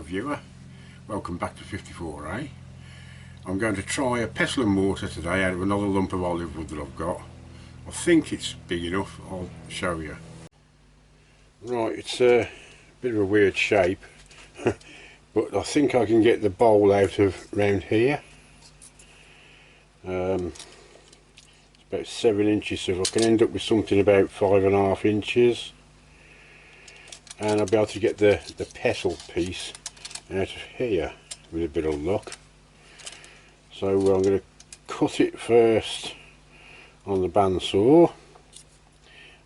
viewer, welcome back to 54A. I'm going to try a pestle and mortar today out of another lump of Olivewood that I've got. I think it's big enough, I'll show you. Right, it's a bit of a weird shape but I think I can get the bowl out of round here. It's about 7 inches, so if I can end up with something about 5.5 inches, and I'll be able to get the pestle piece out of here with a bit of luck. So I'm going to cut it first on the bandsaw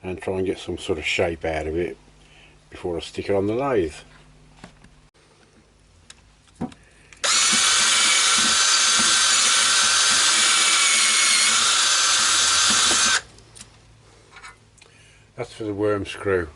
and try and get some sort of shape out of it before I stick it on the lathe. That's for the worm screw.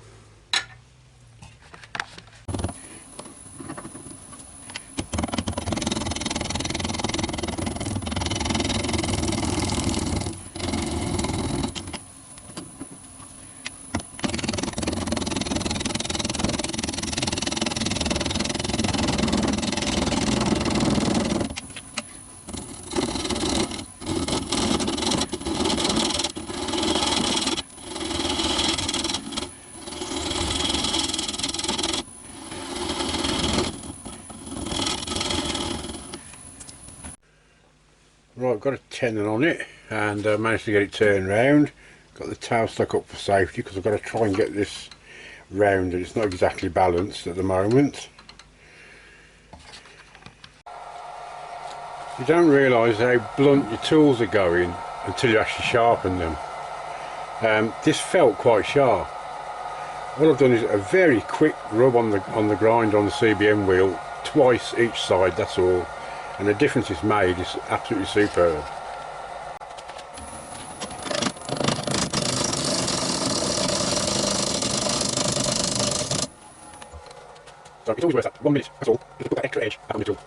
Right, I've got a tenon on it and managed to get it turned round. Got the tail stuck up for safety because I've got to try and get this round and it's not exactly balanced at the moment. You don't realise how blunt your tools are going until you actually sharpen them. This felt quite sharp. What I've done is a very quick rub on the grinder on the CBM wheel, twice each side, that's all. And the difference it's made is absolutely superb. So it's always worth that. 1 minute, that's all. Just put that extra edge back on the tool.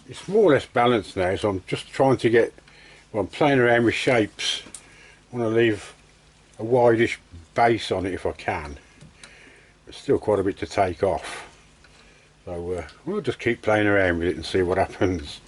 It's more or less balanced now, so I'm just trying to get, well, I'm playing around with shapes. I want to leave a wideish base on it if I can, but still quite a bit to take off. So we'll just keep playing around with it and see what happens.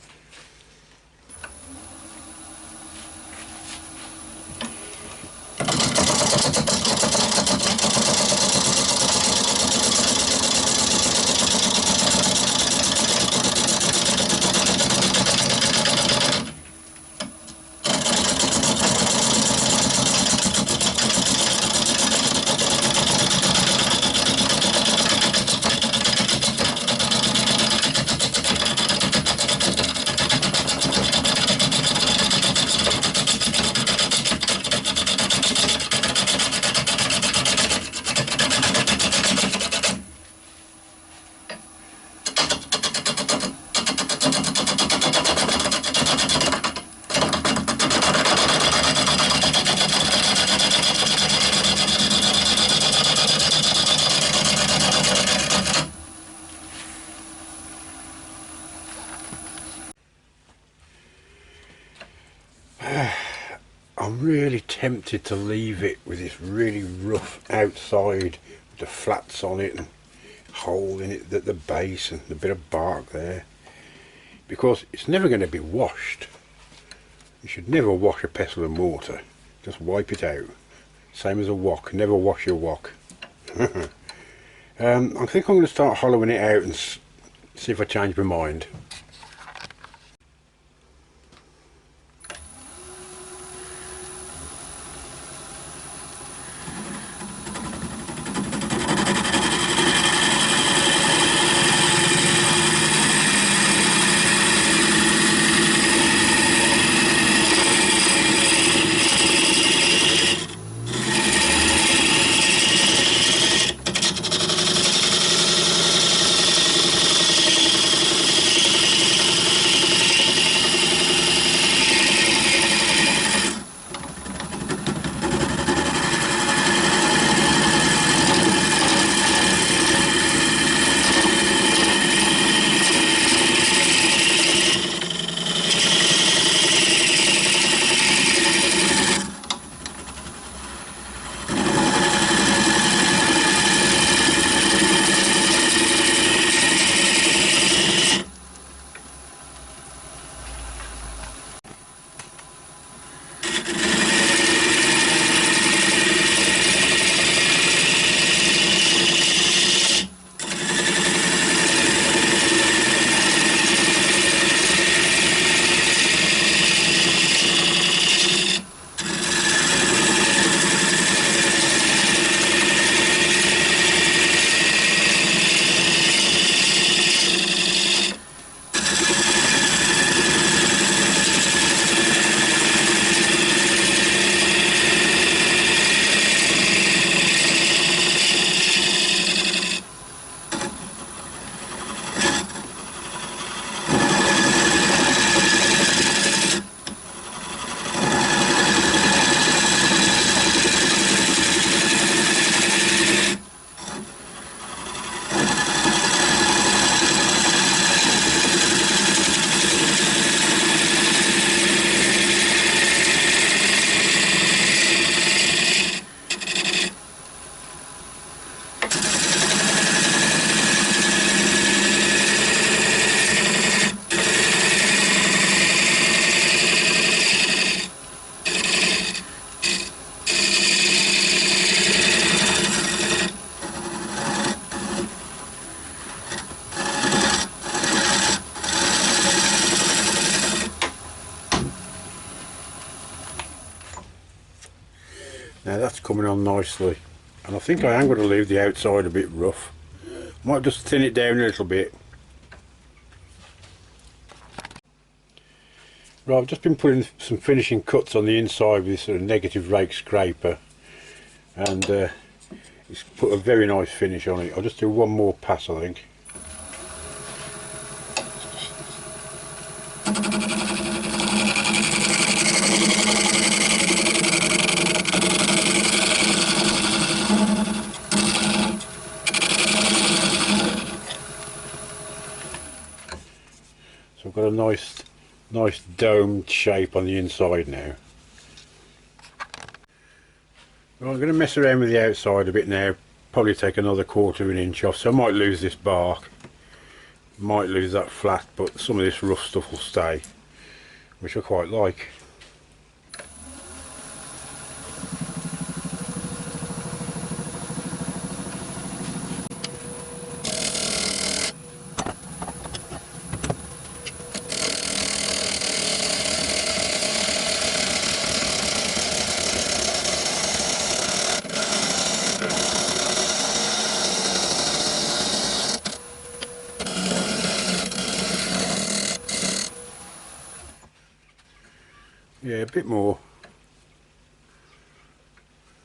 I'm really tempted to leave it with this really rough outside with the flats on it and hole in it at the base and a bit of bark there, because it's never going to be washed. You should never wash a pestle and mortar, just wipe it out. Same as a wok, never wash your wok. I think I'm going to start hollowing it out and see if I change my mind. Now that's coming on nicely, and I think I am going to leave the outside a bit rough. Might just thin it down a little bit. Right, I've just been putting some finishing cuts on the inside with this sort of negative rake scraper, and it's put a very nice finish on it. I'll just do one more pass, I think. So I've got a nice domed shape on the inside now. Well, I'm going to mess around with the outside a bit now, probably take another 1/4 of an inch off, so I might lose this bark, might lose that flat, but some of this rough stuff will stay, which I quite like. Yeah, a bit more.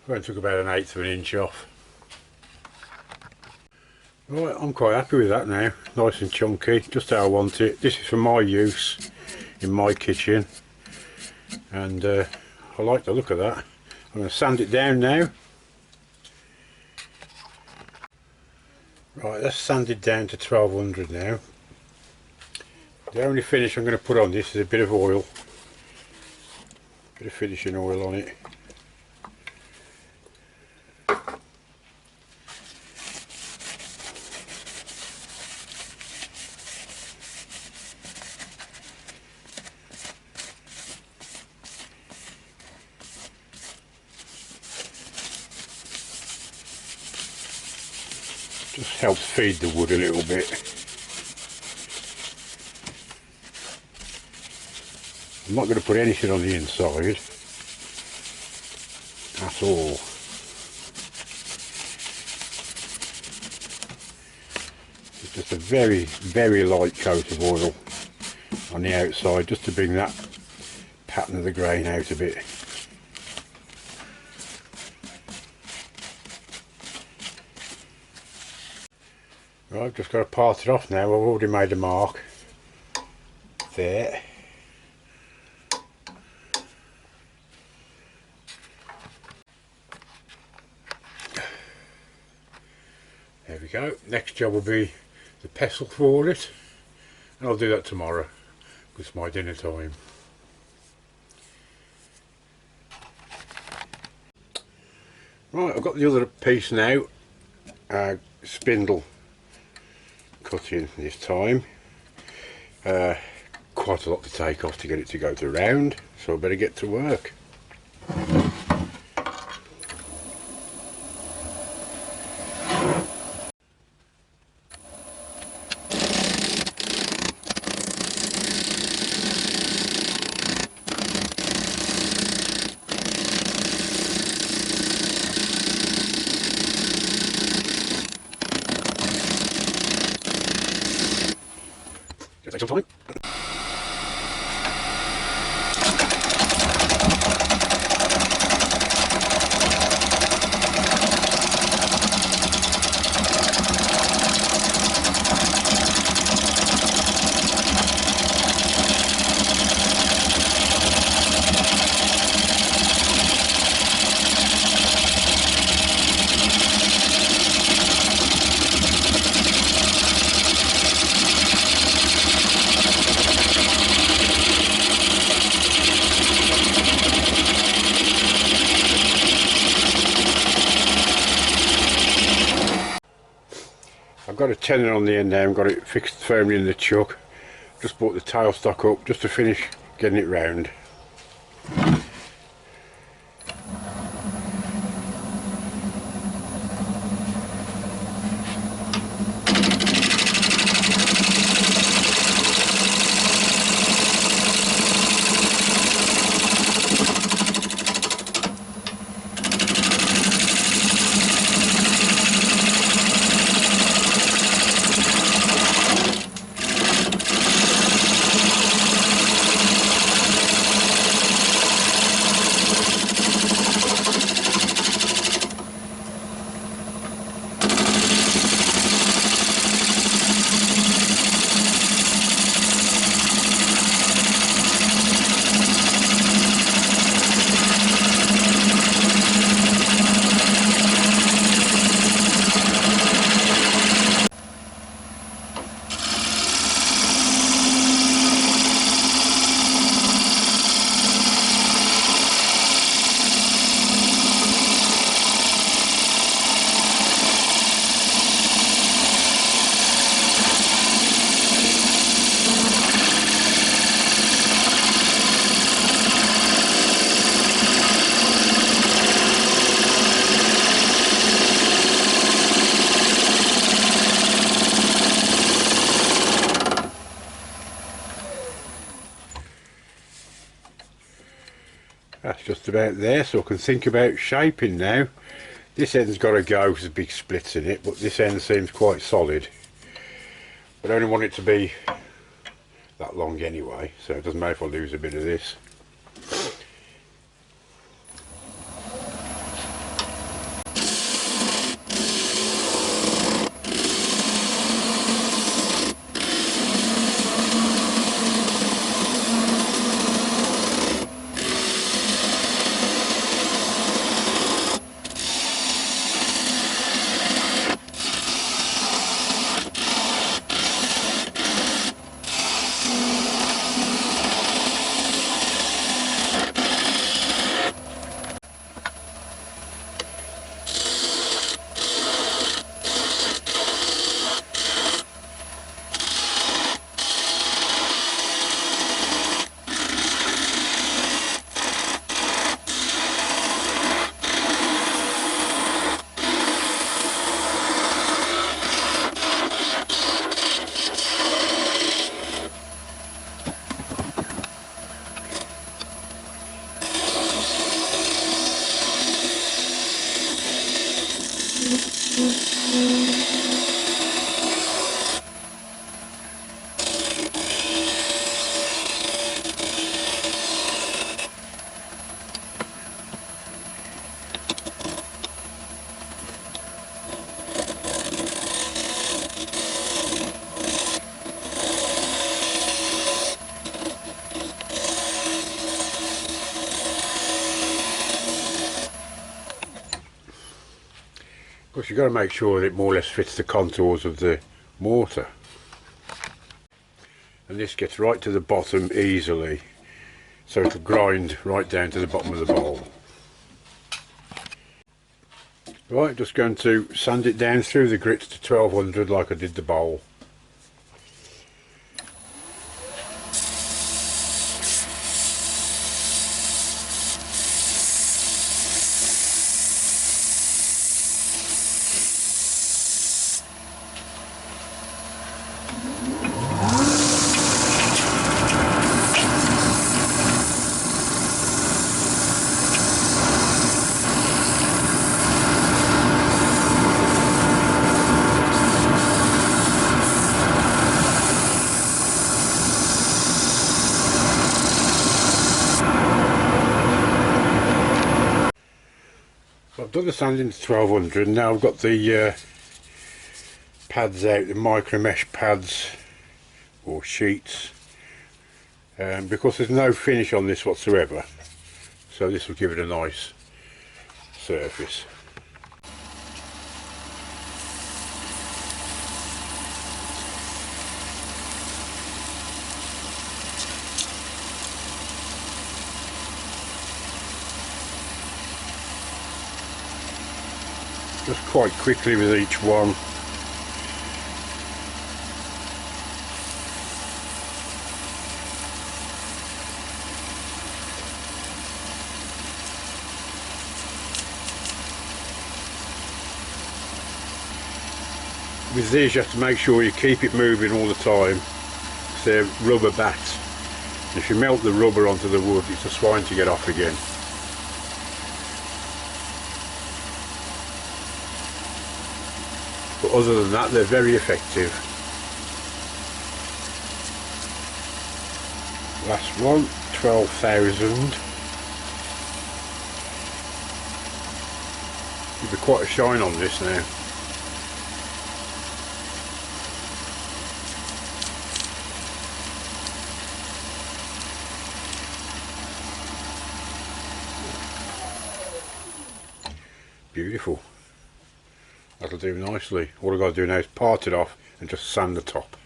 I took about an 1/8 of an inch off. Right, I'm quite happy with that now. Nice and chunky, just how I want it. This is for my use in my kitchen, and I like the look of that. I'm going to sand it down now. Right, that's sanded down to 1200 now. The only finish I'm going to put on this is a bit of oil. Bit of finishing oil on it. Just helps feed the wood a little bit. I'm not going to put anything on the inside at all. It's just a very light coat of oil on the outside, just to bring that pattern of the grain out a bit. Right, I've just got to part it off now. I've already made a mark there. There we go. Next job will be the pestle for it, and I'll do that tomorrow because it's my dinner time. Right, I've got the other piece now, spindle cutting this time. Quite a lot to take off to get it to go to round, so I better get to work. Take some time. I've got a tenon on the end now and got it fixed firmly in the chuck. Just brought the tailstock up just to finish getting it round. just about there, so I can think about shaping now. This end's got to go because there's big splits in it, but this end seems quite solid. But I only want it to be that long anyway, so it doesn't matter if I lose a bit of this. Of course, you've got to make sure that it more or less fits the contours of the mortar. And this gets right to the bottom easily, so it'll grind right down to the bottom of the bowl. Right, just going to sand it down through the grits to 1200 like I did the bowl. I've done the sanding to 1200, now I've got the pads out, the micro mesh pads or sheets, because there's no finish on this whatsoever, so this will give it a nice surface. Just quite quickly with each one. With these you have to make sure you keep it moving all the time. They're rubber bats. If you melt the rubber onto the wood, it's a swine to get off again. But other than that, they're very effective. Last one, 12,000. There'll be quite a shine on this now. Beautiful. That'll do nicely. All I've got to do now is part it off and just sand the top.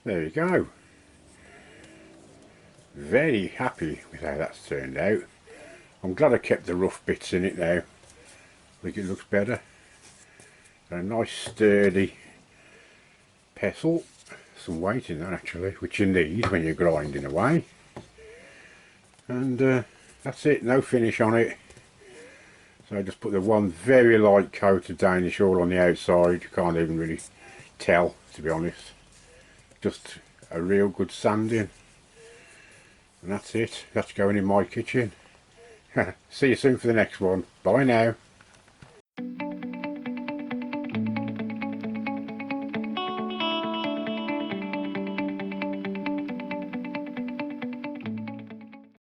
There you go. Very happy with how that's turned out. I'm glad I kept the rough bits in it now. I think it looks better. And a nice sturdy pestle. Some weight in that actually, which you need when you're grinding away. and that's it, no finish on it. So I just put the one very light coat of Danish oil on the outside. You can't even really tell, to be honest. Just a real good sanding. And that's it. That's going in my kitchen. See you soon for the next one. Bye now.